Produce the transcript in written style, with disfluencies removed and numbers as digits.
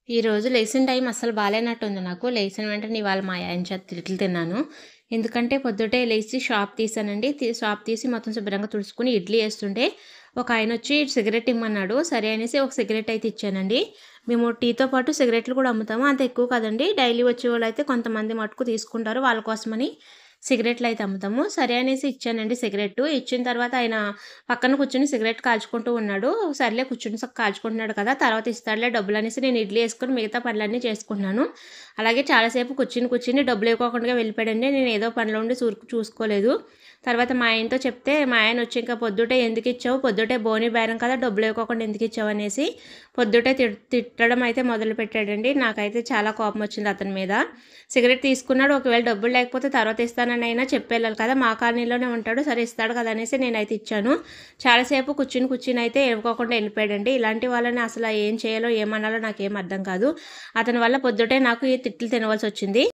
ఈరోజు లేసిన టైం అస్సలు బాలేనట్టుంది నాకు. లేసిన వెంటనే ఇవాళ మా ఆయన చేత తిట్లు తిన్నాను. ఎందుకంటే పొద్దుటే లేసి షాప్ తీసానండి. షాప్ తీసి మొత్తం శుభ్రంగా తుడుచుకొని ఇడ్లీ ఏస్తుంటే ఒకాయనొచ్చి సిగరెట్ ఇమ్మన్నాడు. సరే అనేసి ఒక సిగరెట్ అయితే ఇచ్చానండి. మేము టీతో పాటు సిగరెట్లు కూడా అమ్ముతాము. అంత ఎక్కువ కాదండి. డైలీ వచ్చేవాళ్ళైతే కొంతమంది మటుకు తీసుకుంటారు. వాళ్ళ కోసమని సిగరెట్లయితే అమ్ముతాము. సరే అనేసి ఇచ్చానండి సిగరెట్టు. ఇచ్చిన తర్వాత ఆయన పక్కన కూర్చొని సిగరెట్ కాల్చుకుంటూ ఉన్నాడు. సర్లే కూర్చొని కాల్చుకుంటున్నాడు కదా! తర్వాత ఇస్తాడులే డబ్బులనేసి నేను ఇడ్లీ ఏసుకొని మిగతా పనులన్నీ చేసుకుంటున్నాను. అలాగే చాలాసేపు కూర్చొని డబ్బులు ఇవ్వకోకుండా వెళ్ళిపోయాడండి. నేను ఏదో పనిలో ఉండి చూసుకోలేదు. తర్వాత మా ఆయనతో చెప్తే మా ఆయన వచ్చి ఇంకా పొద్దుటే ఎందుకిచ్చావు? పొద్దుటే బోని బేరం కదా! డబ్బులు ఇవ్వకోకుండా ఎందుకిచ్చావు అనేసి పొద్దుటే తిట్టడం అయితే మొదలుపెట్టాడండి. నాకైతే చాలా కోపం వచ్చింది అతని మీద. సిగరెట్ తీసుకున్నాడు. ఒకవేళ డబ్బులు లేకపోతే తర్వాత ఇస్తానని అయినా చెప్పెళ్ళాలి కదా! మా కాలనీలోనే ఉంటాడు. సరే ఇస్తాడు కదా అనేసి నేనైతే ఇచ్చాను. చాలాసేపు కూర్చొని అయితే ఇవ్వకోకుండా వెళ్ళిపోయాడండి. ఇలాంటి వాళ్ళని అసలు ఏం చేయాలో ఏమనాలో నాకేం అర్థం కాదు. అతని వల్ల పొద్దుటే నాకు ఈ తిట్లు తినవలసొచ్చింది.